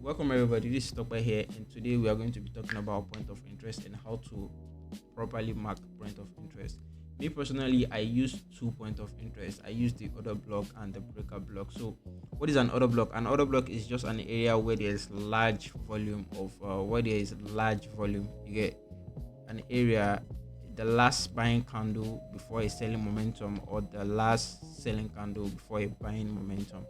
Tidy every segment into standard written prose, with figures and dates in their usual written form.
Welcome everybody, this is Tokpa here, and today we are going to be talking about point of interest and how to properly mark point of interest. Me personally, I use two point of interest. I use the order block and the breaker block. So, what is an order block? An order block is just an area where there is large volume of you get an area, the last buying candle before a selling momentum, or the last selling candle before a buying momentum.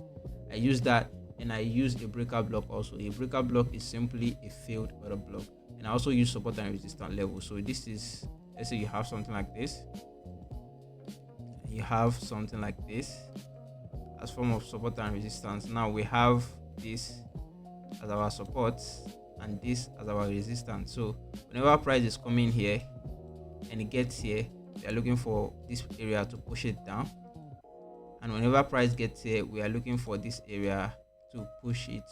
I use that, and I use a breaker block also. A breaker block is simply a failed order block, and I also use support and resistance level. So this is, let's say you have something like this, as form of support and resistance. Now we have this as our support and this as our resistance. So whenever price is coming here and it gets here, we are looking for this area to push it down, and whenever price gets here, we are looking for this area to push it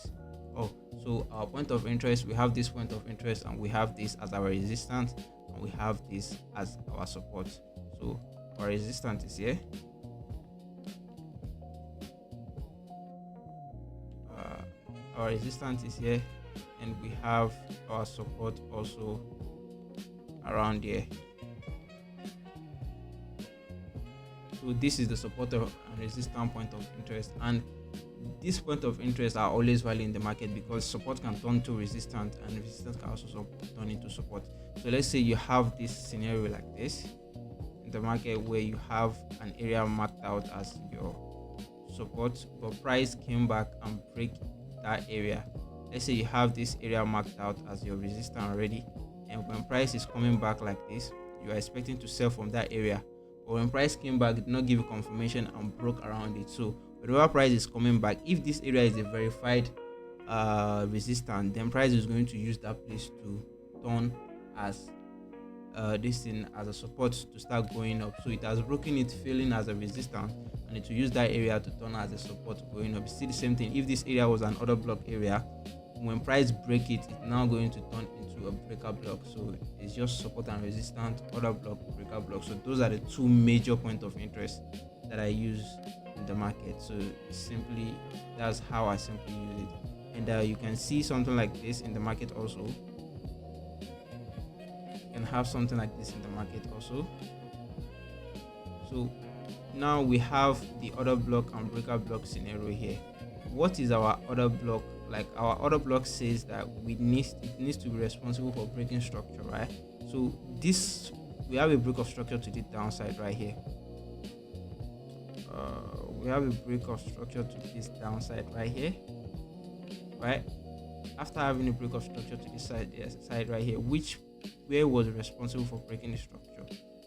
up. So our point of interest, we have this point of interest, and we have this as our resistance, and we have this as our support. So our resistance is here, and we have our support also around here. So this is the support and resistance point of interest, and this point of interest are always valid in the market because support can turn to resistance, and resistance can also turn into support. So let's say you have this scenario like this in the market where you have an area marked out as your support, but price came back and break that area. Let's say you have this area marked out as your resistance already, and when price is coming back like this, you are expecting to sell from that area. But when price came back, it did not give you confirmation and broke around it. So whenever price is coming back, if this area is a verified resistance, then price is going to use that place to turn as this thing as a support to start going up. So it has broken it, failing as a resistance, and it will use that area to turn as a support going up. See the same thing. If this area was an order block area, when price break it, it's now going to turn into a breaker block. So it's just support and resistance, order block, breaker block. So those are the two major points of interest that I use in the market. So simply, that's how I simply use it. And you can see something like this in the market also. You can have something like this in the market also. So now we have the order block and breaker block scenario here. What is our order block? Like, our order block says that it needs to be responsible for breaking structure, right? So this, we have a break of structure to the downside right here. We have a break of structure to this downside right here, right? After having a break of structure to this side right here, where was responsible for breaking the structure?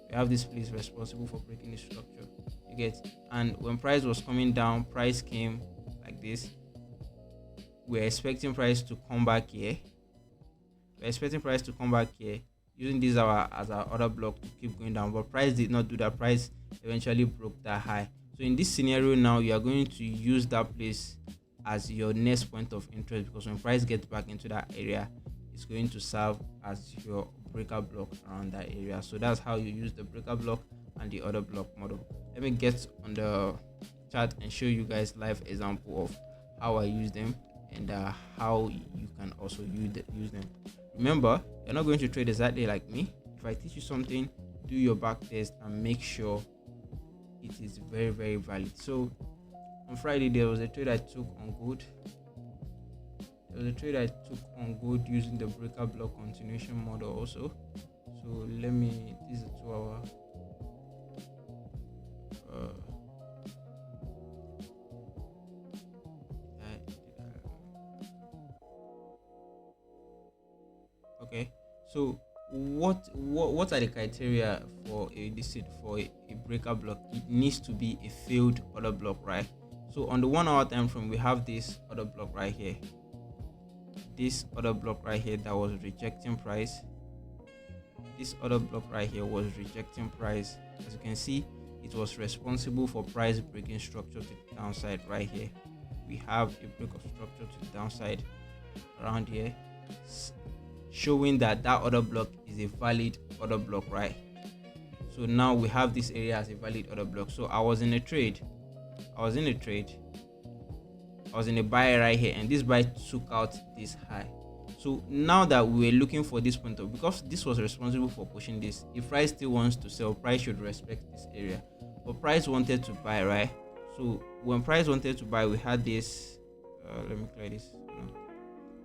We have this place responsible for breaking the structure. You get? And when price was coming down, price came like this. We're expecting price to come back here. Using this as our order block to keep going down, but price did not do that. Price eventually broke that high. So in this scenario now, you are going to use that place as your next point of interest, because when price gets back into that area, it's going to serve as your breaker block around that area. So that's how you use the breaker block and the order block model. Let me get on the chart and show you guys live example of how I use them, and how you can also use them. Remember, you're not going to trade exactly like me. If I teach you something, do your back test and make sure it is very, very valid. So on Friday, there was a trade I took on gold. Using the breaker block continuation model also. So this is a 2 hour. Okay, so what are the criteria for a breaker block? It needs to be a failed order block, right? So on the 1 hour time frame, we have this order block right here. This order block right here that was rejecting price. This order block right here was rejecting price. As you can see, it was responsible for price breaking structure to the downside right here. We have a break of structure to the downside around here, showing that order block is a valid order block, right? So now we have this area as a valid order block. So I was in a trade I was in a buy right here, and this buy took out this high. So now that we're looking for this point of, because this was responsible for pushing this, if price still wants to sell, price should respect this area. But price wanted to buy, right? So when price wanted to buy, we had this. Let me clear this. No.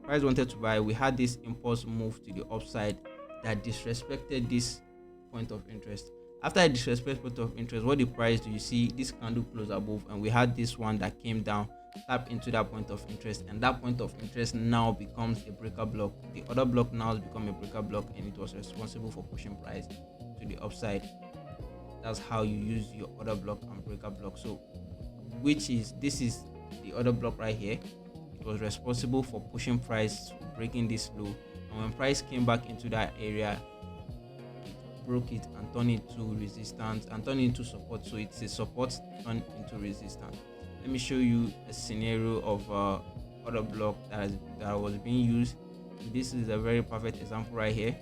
Price wanted to buy, we had this impulse move to the upside that disrespected this point of interest. After I disrespect point of interest, what the price do? You see this candle close above, and we had this one that came down, tap into that point of interest, and that point of interest now becomes a breaker block. The other block now has become a breaker block, and it was responsible for pushing price to the upside. That's how you use your order block and breaker block. So this is the order block right here. It was responsible for pushing price, breaking this low, and when price came back into that area, broke it and turned it into resistance and turned into support. So it's a support turned into resistance. Let me show you a scenario of order block that was being used. This is a very perfect example right here.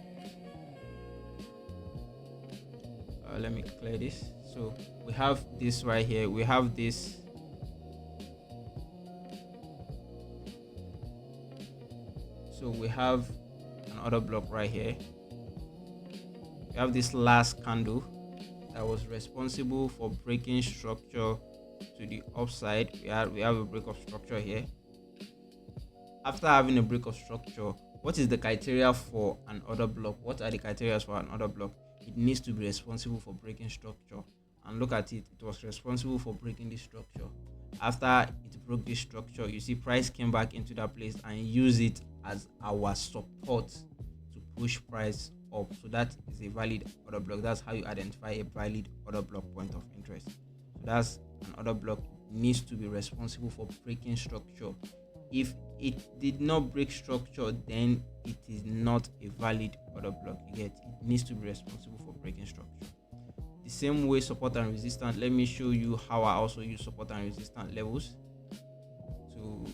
Let me clear this. So we have this right here. We have this. So we have an order block right here. We have this last candle that was responsible for breaking structure to the upside. We have a break of structure here. After having a break of structure, what is the criteria for an order block? What are the criteria for an order block? It needs to be responsible for breaking structure. And look at it, it was responsible for breaking this structure. After it broke this structure, you see price came back into that place and used it as our support to push price up. So that is a valid order block. That's how you identify a valid order block point of interest. So that's an order block. Needs to be responsible for breaking structure. If it did not break structure, then it is not a valid order block. You get it needs to be responsible for breaking structure. The same way support and resistance. Let me show you how I also use support and resistance levels to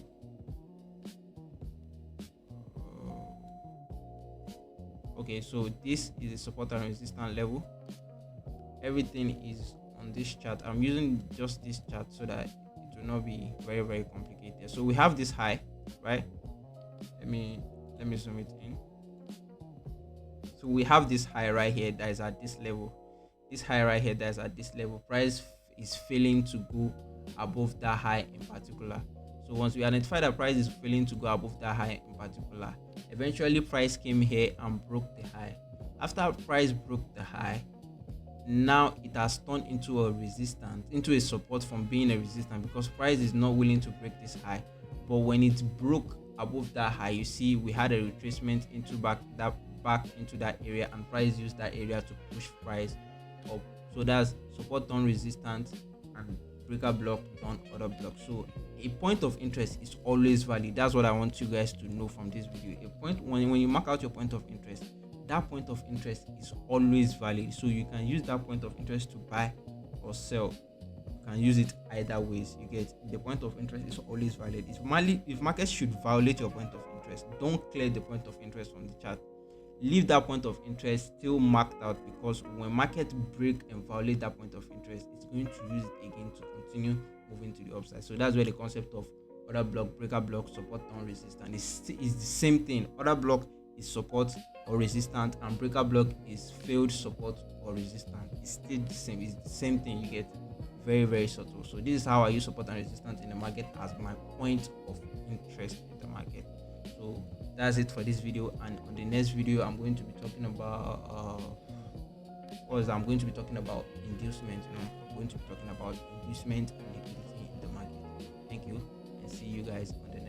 okay, so this is a support and resistance level. Everything is on this chart. I'm using just this chart so that it will not be very, very complicated. So we have this high, right? Let me zoom it in. So we have this high right here that is at this level. This high right here that is at this level. Price is failing to go above that high in particular. So once we identify that price is failing to go above that high in particular, eventually price came here and broke the high. After price broke the high, now it has turned into a resistance, into a support from being a resistance, because price is not willing to break this high. But when it broke above that high, you see we had a retracement into back into that area, and price used that area to push price up. So that's support on resistance and breaker block on order block. So a point of interest is always valid. That's what I want you guys to know from this video. A point, when you mark out your point of interest, that point of interest is always valid. So you can use that point of interest to buy or sell. You can use it either ways. You get the point of interest is always valid. If markets should violate your point of interest, don't clear the point of interest from the chart. Leave that point of interest still marked out, because when market break and violate that point of interest, it's going to use it again to continue moving to the upside. So that's where the concept of order block, breaker block, support on resistance is the same thing. Order block is support or resistance, and breaker block is failed support or resistance. It's still the same. It's the same thing. You get very, very subtle. So this is how I use support and resistance in the market as my point of interest in the market. So that's it for this video, and on the next video I'm going to be talking about I'm going to be talking about inducement. I'm going to be talking about inducement and liquidity in the market. Thank you, and see you guys on the next